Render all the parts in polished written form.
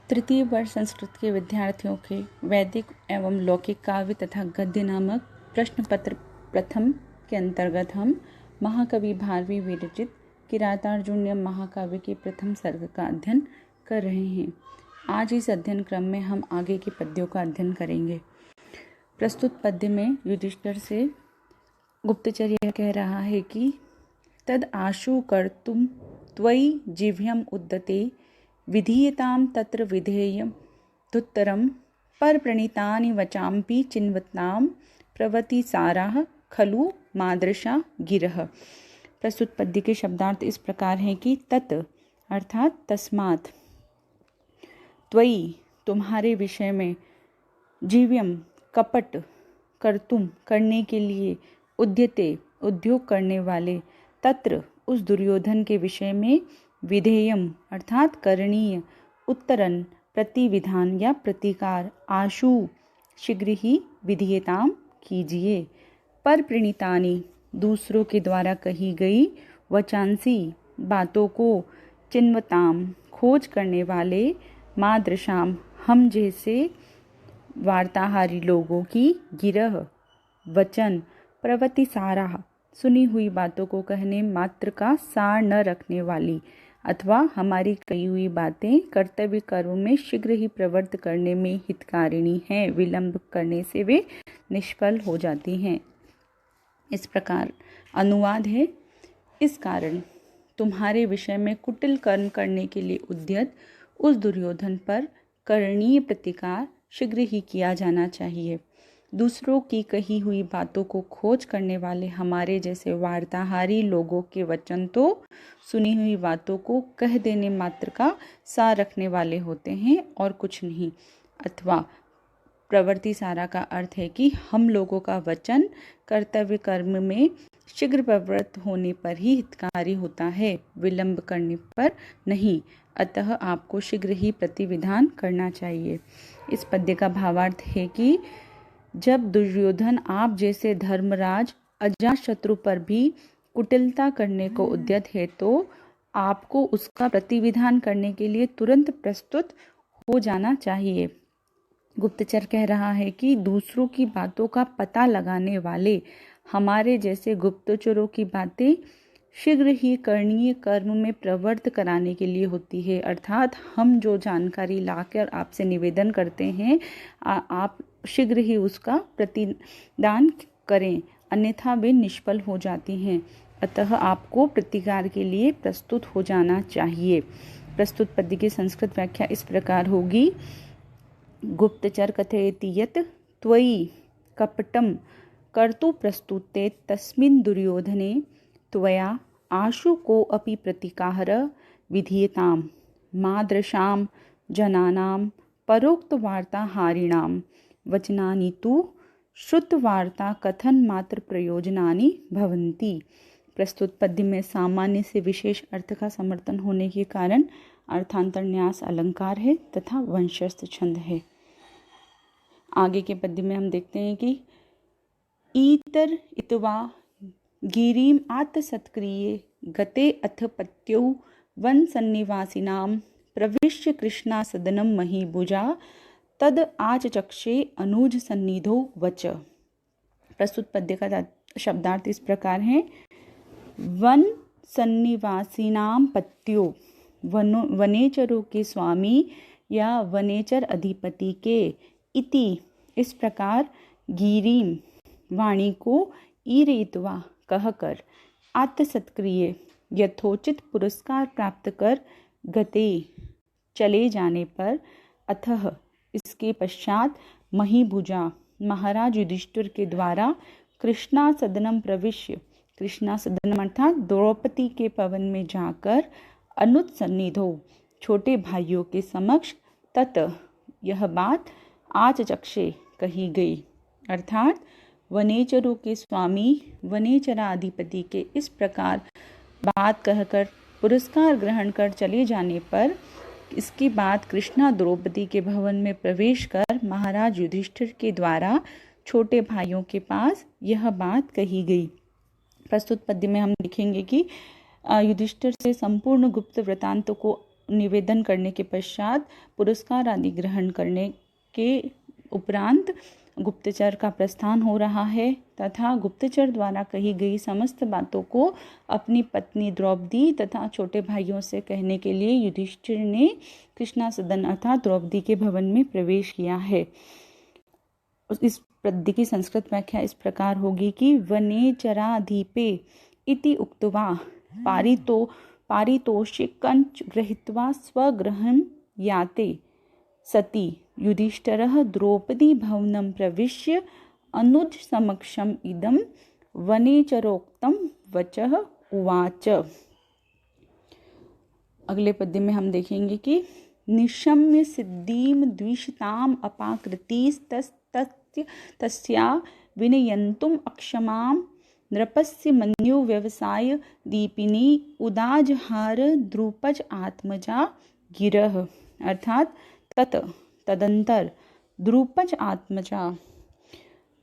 तृतीय वर्ष संस्कृत के विद्यार्थियों के वैदिक एवं लौकिक काव्य तथा गद्य नामक प्रश्न पत्र प्रथम के अंतर्गत हम महाकवि भारवी विरचित किरातार्जुनीयम महाकाव्य के प्रथम सर्ग का अध्ययन कर रहे हैं। आज इस अध्ययन क्रम में हम आगे के पद्यों का अध्ययन करेंगे। प्रस्तुत पद्य में युधिष्ठिर से गुप्तचर यह कह रहा है कि तद आशु कर्तुम त्वयि जिह्वम् उद्यते विधीयतां तत्र विधेयं तुत्तरं परप्रणीतानि वचाम्पि चिन्वतां प्रवति साराः खलु मादृशा गिरः। प्रस्तुत पद्य के शब्दार्थ इस प्रकार हैं कि तत् अर्थात तस्मात्, त्वयि तुम्हारे विषय में, जीव्यम कपट, कर्तुम करने के लिए, उद्यते उद्योग करने वाले, तत्र उस दुर्योधन के विषय में, विधेयम अर्थात करणीय, उत्तरन प्रतिविधान या प्रतिकार, आशु शीघ्र ही, विधीयताम कीजिए, पर प्रणीतानि दूसरों के द्वारा कही गई, वचांसी बातों को, चिन्वताम खोज करने वाले, मादृशाम हम जैसे वार्ताहारी लोगों की, गिरह वचन, प्रवति सारा सुनी हुई बातों को कहने मात्र का सार न रखने वाली, अथवा हमारी कही हुई बातें कर्तव्य कर्म में शीघ्र ही प्रवृत्त करने में हितकारिणी हैं, विलंब करने से वे निष्फल हो जाती हैं। इस प्रकार अनुवाद है, इस कारण तुम्हारे विषय में कुटिल कर्म करने के लिए उद्यत उस दुर्योधन पर करणीय प्रतिकार शीघ्र ही किया जाना चाहिए। दूसरों की कही हुई बातों को खोज करने वाले हमारे जैसे वार्ताहारी लोगों के वचन तो सुनी हुई बातों को कह देने मात्र का सार रखने वाले होते हैं और कुछ नहीं। अथवा प्रवृत्ति सारा का अर्थ है कि हम लोगों का वचन कर्तव्य कर्म में शीघ्र प्रवृत्त होने पर ही हितकारी होता है, विलंब करने पर नहीं। अतः आपको शीघ्र ही प्रतिविधान करना चाहिए। इस पद्य का भावार्थ है कि जब दुर्योधन आप जैसे धर्मराज अजातशत्रु पर भी कुटिलता करने को उद्यत है तो आपको उसका प्रतिविधान करने के लिए तुरंत प्रस्तुत हो जाना चाहिए। गुप्तचर कह रहा है कि दूसरों की बातों का पता लगाने वाले हमारे जैसे गुप्तचरों की बातें शीघ्र ही करणीय कर्म में प्रवृत्त कराने के लिए होती है। अर्थात हम जो जानकारी लाकर आपसे निवेदन करते हैं आप शीघ्र ही उसका प्रतिदान करें, अन्यथा वे निष्फल हो जाती हैं। अतः आपको प्रतिकार के लिए प्रस्तुत हो जाना चाहिए। प्रस्तुत पद्य की संस्कृत व्याख्या इस प्रकार होगी। गुप्तचर कथयति यत् त्वयि कपटं कर्तु प्रस्तुते तस्मिन् दुर्योधने त्वया आशु को अपि प्रतिकार विधीयताम मादृशाम जनानां परोक्त वार्ताहारिणां वचनानि तु श्रुतवार्ता कथन मात्र प्रयोजनानि भवन्ति। प्रस्तुत पद्य में सामान्य से विशेष अर्थ का समर्थन होने के कारण अर्थांतर न्यास अलंकार है तथा वंशस्थ छंद है। आगे के पद्य में हम देखते हैं कि ईतर इत्वा गिरिम आत्सत्क्रिये गते अथ पत्यो वन सन्निवासिनां प्रविश्य कृष्णा सदनम महीभुजा तद आचचक्षे अनुज सन्निधो वच। प्रस्तुत पद्य का शब्दार्थ इस प्रकार है। वन सन्निवासिनां पत्यो, वनेचरों के स्वामी या वनेचर अधिपति के, इति इस प्रकार, गिरिम वाणी को, ईरयित्वा कहकर, आत्सत्क्रिय यथोचित पुरस्कार प्राप्त कर, गते चले जाने पर, अथः इसके पश्चात, महीभुजा महाराज युधिष्ठिर के द्वारा, कृष्णा सदनम प्रविश्य कृष्णा सदनम अर्थात द्रौपदी के भवन में जाकर, अनुज सन्निधो छोटे भाइयों के समक्ष, तत यह बात, आचचक्षे कही गई अर्थात वनेचरों के स्वामी वनेचराधिपति के इस प्रकार बात कहकर पुरस्कार ग्रहण कर चले जाने पर, इसके बाद कृष्णा द्रौपदी के भवन में प्रवेश कर महाराज युधिष्ठिर के द्वारा छोटे भाइयों के पास यह बात कही गई। प्रस्तुत पद्य में हम लिखेंगे कि युधिष्ठिर से संपूर्ण गुप्त वृतांत को निवेदन करने के पश्चात पुरस्कार आदि ग्रहण करने के उपरांत गुप्तचर का प्रस्थान हो रहा है तथा गुप्तचर द्वारा कही गई समस्त बातों को अपनी पत्नी द्रौपदी तथा छोटे भाइयों से कहने के लिए युधिष्ठिर ने कृष्णासदन अर्थात द्रौपदी के भवन में प्रवेश किया है। इस पद्य की संस्कृत व्याख्या इस प्रकार होगी कि वनेचराधीपे इति उक्त्वा पारितोषिकञ्च गृहीत्वा स्वगृहं याते सति युधिष्ठिरः द्रौपदी भवनं प्रविश्य अनुज समक्षम इदं वनेचरोक्तं वचः उवाच। अगले पद्य में हम देखेंगे कि निशम्य सिद्धिं द्विषताम् अपाकृतिस्तस्या विनयन्तुम् अक्षमां नृपस्य मन्यु व्यवसाय दीपिनी उदाजहार द्रुपज आत्मजा गिरः। अर्थात तदंतर द्रुपज आत्मजा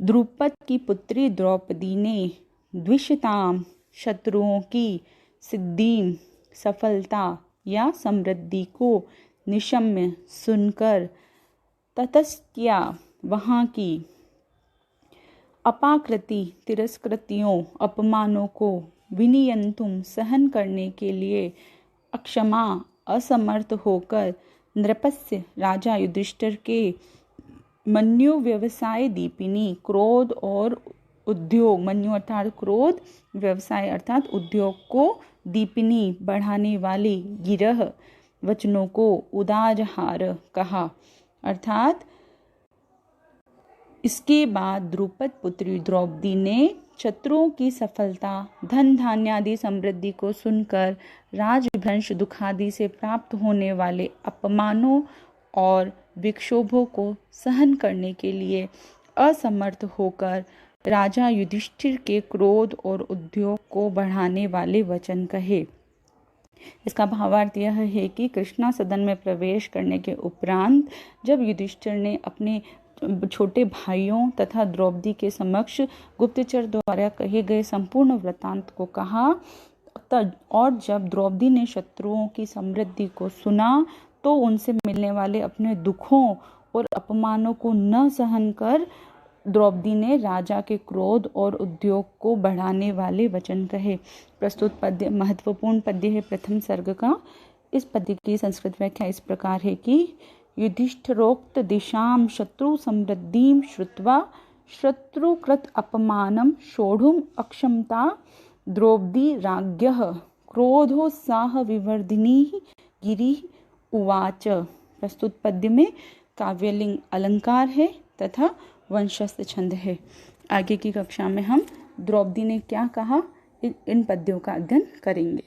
द्रुपद की पुत्री द्रौपदी ने द्विषताम शत्रुओं की सिद्धि सफलता या समृद्धि को निशम्य सुनकर ततस्त्या वहाँ की अपाकृति तिरस्कृतियों अपमानों को विनियंतुम सहन करने के लिए अक्षमा असमर्थ होकर नृपस्य राजा युधिष्ठिर के मन्यु व्यवसाय दीपिनी क्रोध और उद्योग मन्यु अर्थात क्रोध व्यवसाय अर्थात उद्योग को दीपिनी बढ़ाने वाली गिरह वचनों को उदाजहार कहा। अर्थात इसके बाद द्रुपद पुत्री द्रौपदी ने शत्रुओं की सफलता धन धान्यादि समृद्धि को सुनकर राजभ्रंश दुखादि से प्राप्त होने वाले अपमानों और विक्षोभों को सहन करने के लिए असमर्थ होकर राजा युधिष्ठिर के क्रोध और उद्योग को बढ़ाने वाले वचन कहे। इसका भावार्थ यह है कि कृष्णासदन में प्रवेश करने के उपरांत जब युधिष्ठिर ने अपने छोटे भाइयों तथा द्रौपदी के समक्ष गुप्तचर द्वारा कहे गए संपूर्ण वृत्तांत को कहा और जब द्रौपदी ने शत्रुओं की समृद्धि को सुना तो उनसे मिलने वाले अपने दुखों और अपमानों को न सहन कर द्रौपदी ने राजा के क्रोध और उद्योग को बढ़ाने वाले वचन कहे। प्रस्तुत पद्य महत्वपूर्ण पद्य है प्रथम सर्ग का। इस पद्य की संस्कृत व्याख्या इस प्रकार है कि युधिष्ठिरोक्त दिशां शत्रु समृद्धिं श्रुत्वा शत्रुकृत अपमानं सोढुम् अक्षमता द्रौपदी राज्ञः क्रोधोत्साह विवर्धिनी गिरिः उवाच। प्रस्तुत पद्य में काव्यलिंग अलंकार है तथा वंशस्थ छंद है। आगे की कक्षा में हम द्रौपदी ने क्या कहा इन पद्यों का अध्ययन करेंगे।